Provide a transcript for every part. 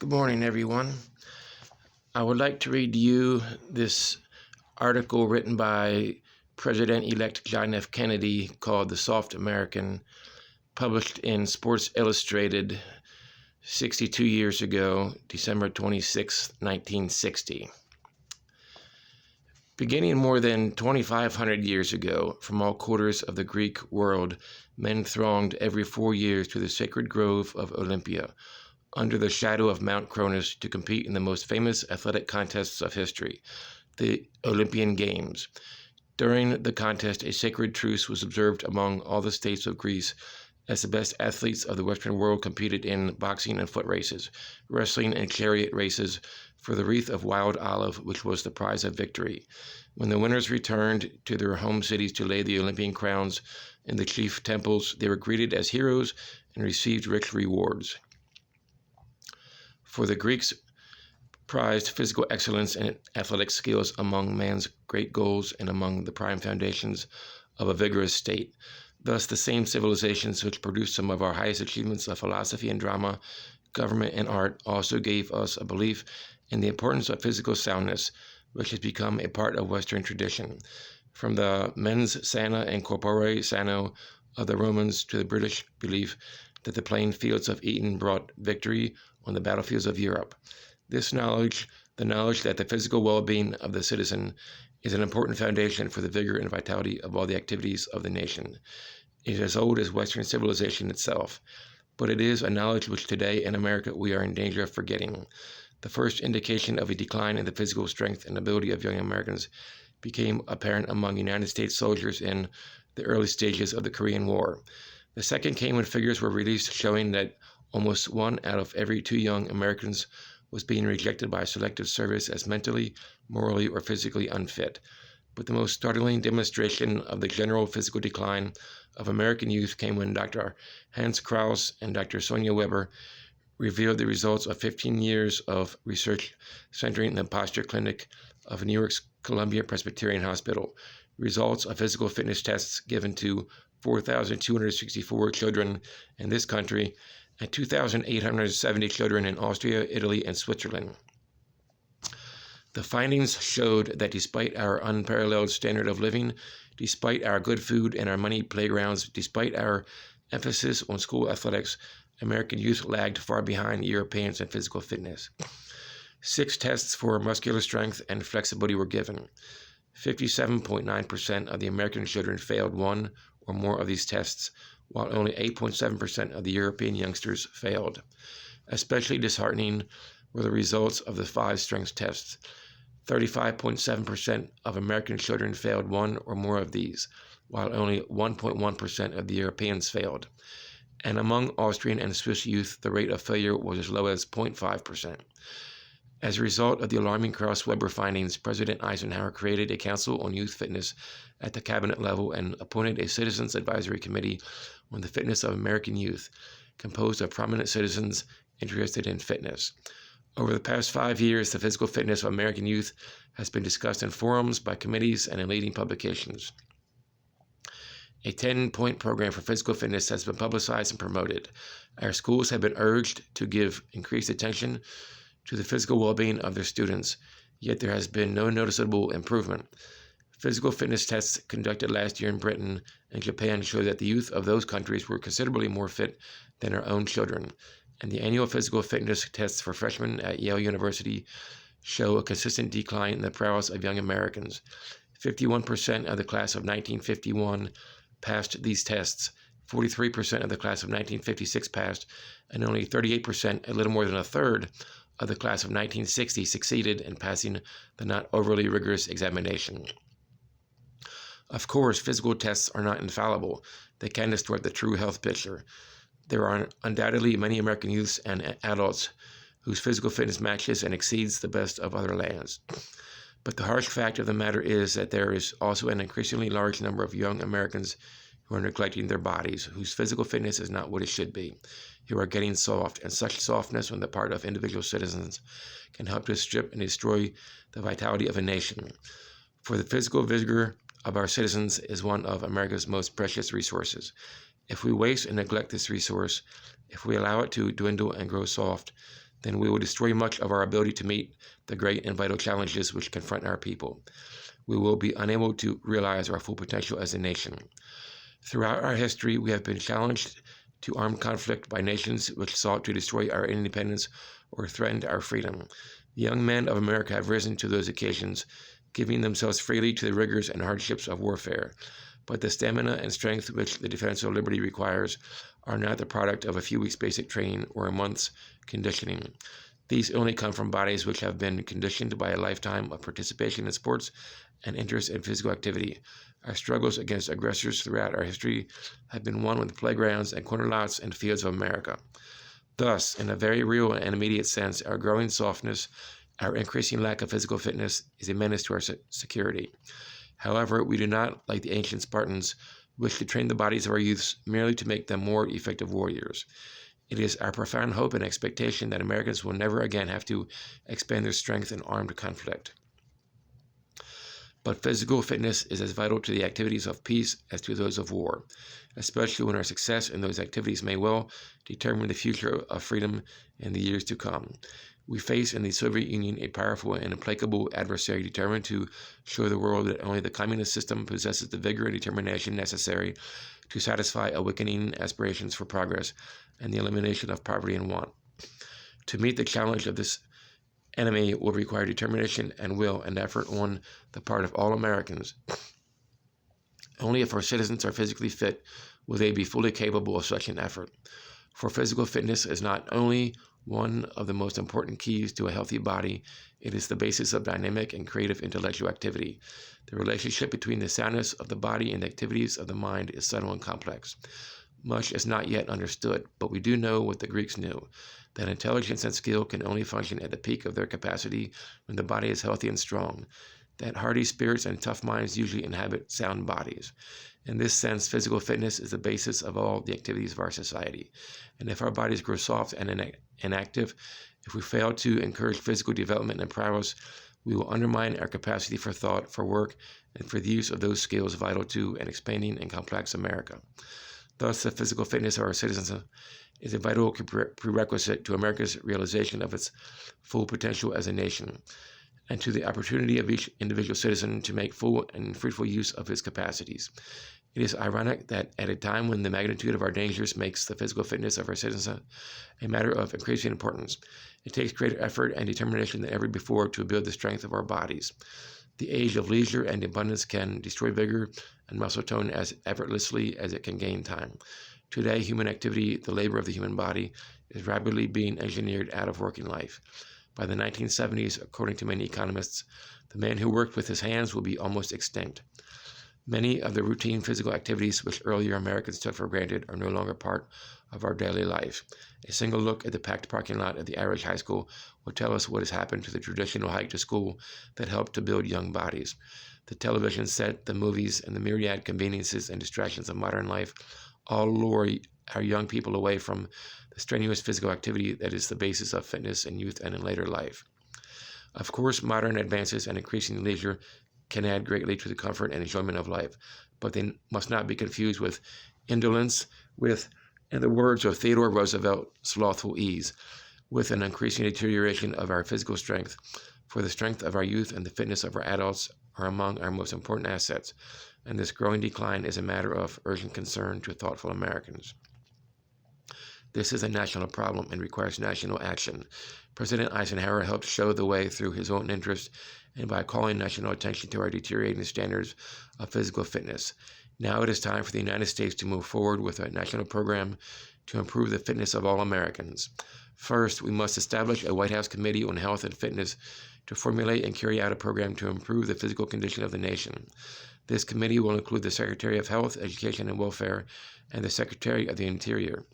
Good morning, everyone. I would like to read to you this article written by President-elect John F. Kennedy called The Soft American, published in Sports Illustrated 62 years ago, December 26, 1960. Beginning more than 2,500 years ago, from all quarters of the Greek world, men thronged every 4 years to the sacred grove of Olympia, under the shadow of Mount Cronus, to compete in the most famous athletic contests of history, the Olympian Games. During the contest, a sacred truce was observed among all the states of Greece, as the best athletes of the Western world competed in boxing and foot races, wrestling and chariot races for the wreath of wild olive, which was the prize of victory. When the winners returned to their home cities to lay the Olympian crowns in the chief temples, they were greeted as heroes and received rich rewards. For the Greeks prized physical excellence and athletic skills among man's great goals and among the prime foundations of a vigorous state. Thus, the same civilizations which produced some of our highest achievements of philosophy and drama, government and art, also gave us a belief in the importance of physical soundness, which has become a part of Western tradition. From the mens sana and corpore sano of the Romans to the British belief that the plain fields of Eton brought victory on the battlefields of Europe. This knowledge, the knowledge that the physical well-being of the citizen, is an important foundation for the vigor and vitality of all the activities of the nation. It is as old as Western civilization itself, but it is a knowledge which today in America we are in danger of forgetting. The first indication of a decline in the physical strength and ability of young Americans became apparent among United States soldiers in the early stages of the Korean War. The second came when figures were released showing that almost 1 out of every 2 young Americans was being rejected by selective service as mentally, morally, or physically unfit. But the most startling demonstration of the general physical decline of American youth came when Dr. Hans Krauss and Dr. Sonia Weber revealed the results of 15 years of research centering in the posture clinic of New York's Columbia Presbyterian Hospital. Results of physical fitness tests given to 4,264 children in this country and 2,870 children in Austria, Italy, and Switzerland. The findings showed that despite our unparalleled standard of living, despite our good food and our money playgrounds, despite our emphasis on school athletics, American youth lagged far behind Europeans in physical fitness. 6 tests for muscular strength and flexibility were given. 57.9% of the American children failed 1 or more of these tests, while only 8.7% of the European youngsters failed. Especially disheartening were the results of the 5 strength tests. 35.7% of American children failed 1 or more of these, while only 1.1% of the Europeans failed. And among Austrian and Swiss youth, the rate of failure was as low as 0.5%. As a result of the alarming Krauss-Weber findings, President Eisenhower created a Council on Youth Fitness at the cabinet level and appointed a Citizens Advisory Committee on the Fitness of American Youth, composed of prominent citizens interested in fitness. Over the past 5 years, the physical fitness of American youth has been discussed in forums, by committees, and in leading publications. A 10-point program for physical fitness has been publicized and promoted. Our schools have been urged to give increased attention to the physical well-being of their students, yet there has been no noticeable improvement. Physical fitness tests conducted last year in Britain and Japan show that the youth of those countries were considerably more fit than our own children, and the annual physical fitness tests for freshmen at Yale University show a consistent decline in the prowess of young Americans. 51% of the class of 1951 passed these tests, 43% of the class of 1956 passed, and only 38%, a little more than a third, of the class of 1960 succeeded in passing the not overly rigorous examination. Of course, physical tests are not infallible. They can distort the true health picture. There are undoubtedly many American youths and adults whose physical fitness matches and exceeds the best of other lands. But the harsh fact of the matter is that there is also an increasingly large number of young Americans who are neglecting their bodies, whose physical fitness is not what it should be, who are getting soft, and such softness on the part of individual citizens can help to strip and destroy the vitality of a nation. For the physical vigor of our citizens is one of America's most precious resources. If we waste and neglect this resource, if we allow it to dwindle and grow soft, then we will destroy much of our ability to meet the great and vital challenges which confront our people. We will be unable to realize our full potential as a nation. Throughout our history, we have been challenged to armed conflict by nations which sought to destroy our independence or threatened our freedom. The young men of America have risen to those occasions, giving themselves freely to the rigors and hardships of warfare. But the stamina and strength which the defense of liberty requires are not the product of a few weeks' basic training or a month's conditioning. These only come from bodies which have been conditioned by a lifetime of participation in sports and interest in physical activity. Our struggles against aggressors throughout our history have been won with playgrounds and corner lots and fields of America. Thus, in a very real and immediate sense, our growing softness, our increasing lack of physical fitness is a menace to our security. However, we do not, like the ancient Spartans, wish to train the bodies of our youths merely to make them more effective warriors. It is our profound hope and expectation that Americans will never again have to expend their strength in armed conflict. But physical fitness is as vital to the activities of peace as to those of war, especially when our success in those activities may well determine the future of freedom in the years to come. We face in the Soviet Union a powerful and implacable adversary determined to show the world that only the communist system possesses the vigor and determination necessary to satisfy awakening aspirations for progress and the elimination of poverty and want. To meet the challenge of this enemy will require determination and will and effort on the part of all Americans. Only if our citizens are physically fit will they be fully capable of such an effort. For physical fitness is not only one of the most important keys to a healthy body, it is the basis of dynamic and creative intellectual activity. The relationship between the soundness of the body and the activities of the mind is subtle and complex. Much is not yet understood, but we do know what the Greeks knew, that intelligence and skill can only function at the peak of their capacity when the body is healthy and strong, that hardy spirits and tough minds usually inhabit sound bodies. In this sense, physical fitness is the basis of all the activities of our society. And if our bodies grow soft and inactive, if we fail to encourage physical development and prowess, we will undermine our capacity for thought, for work, and for the use of those skills vital to an expanding and complex America. Thus, the physical fitness of our citizens is a vital prerequisite to America's realization of its full potential as a nation, and to the opportunity of each individual citizen to make full and fruitful use of his capacities. It is ironic that at a time when the magnitude of our dangers makes the physical fitness of our citizens a matter of increasing importance, it takes greater effort and determination than ever before to build the strength of our bodies. The age of leisure and abundance can destroy vigor and muscle tone as effortlessly as it can gain time. Today, human activity, the labor of the human body, is rapidly being engineered out of working life. By the 1970s, according to many economists, the man who worked with his hands will be almost extinct. Many of the routine physical activities which earlier Americans took for granted are no longer part of our daily life. A single look at the packed parking lot at the Irish High School will tell us what has happened to the traditional hike to school that helped to build young bodies. The television set, the movies, and the myriad conveniences and distractions of modern life all lure our young people away from the strenuous physical activity that is the basis of fitness in youth and in later life. Of course, modern advances and increasing leisure can add greatly to the comfort and enjoyment of life, but they must not be confused with indolence, with, in the words of Theodore Roosevelt, slothful ease, with an increasing deterioration of our physical strength. For the strength of our youth and the fitness of our adults are among our most important assets, and this growing decline is a matter of urgent concern to thoughtful Americans. This is a national problem and requires national action. President Eisenhower helped show the way through his own interest and by calling national attention to our deteriorating standards of physical fitness. Now it is time for the United States to move forward with a national program to improve the fitness of all Americans. First, we must establish a White House Committee on Health and Fitness to formulate and carry out a program to improve the physical condition of the nation. This committee will include the Secretary of Health, Education, and Welfare and the Secretary of the Interior.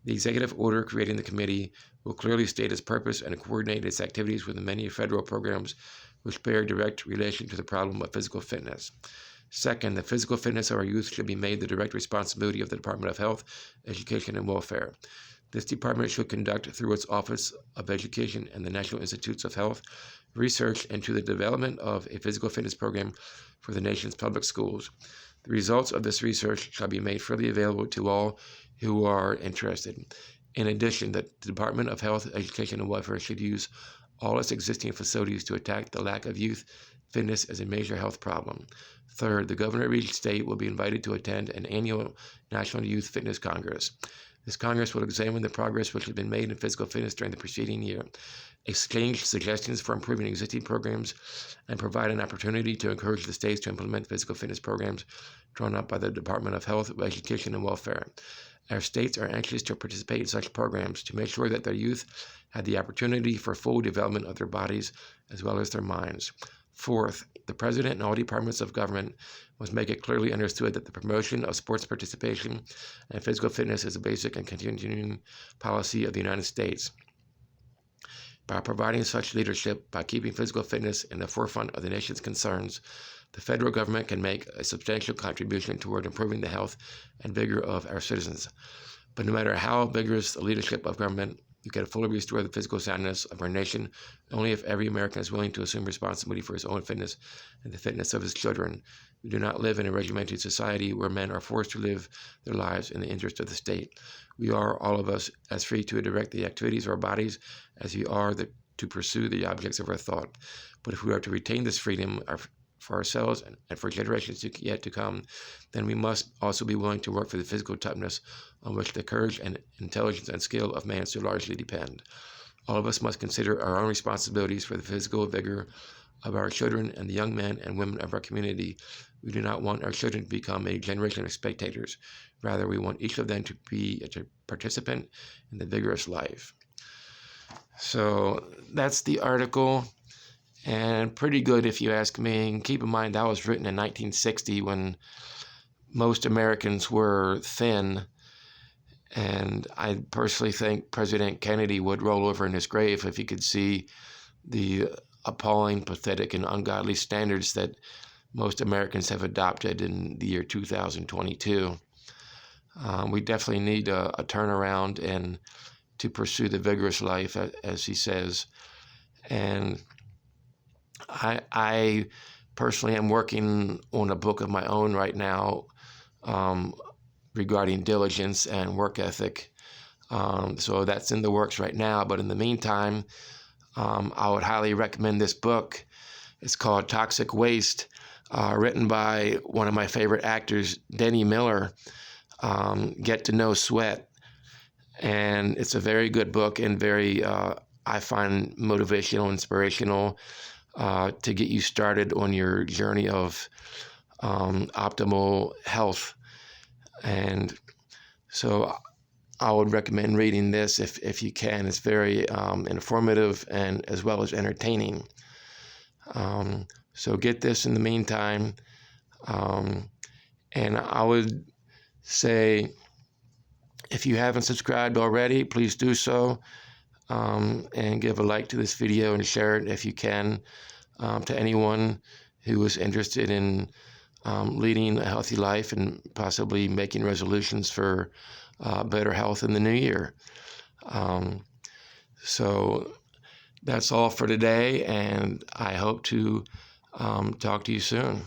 The executive order creating the committee will clearly state its purpose and coordinate its activities with the many federal programs which bear direct relation to the problem of physical fitness. Second, the physical fitness of our youth should be made the direct responsibility of the Department of Health, Education, and Welfare. This department should conduct, through its Office of Education and the National Institutes of Health, research into the development of a physical fitness program for the nation's public schools. The results of this research shall be made freely available to all who are interested. In addition, the Department of Health, Education, and Welfare should use all its existing facilities to attack the lack of youth fitness as a major health problem. Third, the governor of each state will be invited to attend an annual National Youth Fitness Congress. This Congress will examine the progress which has been made in physical fitness during the preceding year, exchange suggestions for improving existing programs, and provide an opportunity to encourage the states to implement physical fitness programs drawn up by the Department of Health, Education, and Welfare. Our states are anxious to participate in such programs to make sure that their youth have the opportunity for full development of their bodies as well as their minds. Fourth, the President and all departments of government must make it clearly understood that the promotion of sports participation and physical fitness is a basic and continuing policy of the United States. By providing such leadership, by keeping physical fitness in the forefront of the nation's concerns, the federal government can make a substantial contribution toward improving the health and vigor of our citizens. But no matter how vigorous the leadership of government, you can fully restore the physical soundness of our nation only if every American is willing to assume responsibility for his own fitness and the fitness of his children. We do not live in a regimented society where men are forced to live their lives in the interest of the state. We are, all of us, as free to direct the activities of our bodies as we are to pursue the objects of our thought. But if we are to retain this freedom for ourselves and for generations yet to come, then we must also be willing to work for the physical toughness on which the courage and intelligence and skill of man so largely depend. All of us must consider our own responsibilities for the physical vigor of our children and the young men and women of our community. We do not want our children to become a generation of spectators. Rather, we want each of them to be a participant in the vigorous life. So that's the article. And pretty good if you ask me. And keep in mind that was written in 1960 when most Americans were thin. And I personally think President Kennedy would roll over in his grave if he could see the appalling, pathetic, and ungodly standards that most Americans have adopted in the year 2022. We definitely need a turnaround and to pursue the vigorous life, as he says. And I personally am working on a book of my own right now regarding diligence and work ethic. So that's in the works right now. But in the meantime, I would highly recommend this book. It's called Toxic Waste, written by one of my favorite actors, Denny Miller, Get to Know Sweat. And it's a very good book and very, I find, motivational, inspirational, to get you started on your journey of optimal health. And so I would recommend reading this if you can. It's very informative and as well as entertaining. So get this in the meantime. And I would say, if you haven't subscribed already, please do so. And give a like to this video and share it if you can to anyone who is interested in leading a healthy life and possibly making resolutions for better health in the new year. So that's all for today, and I hope to talk to you soon.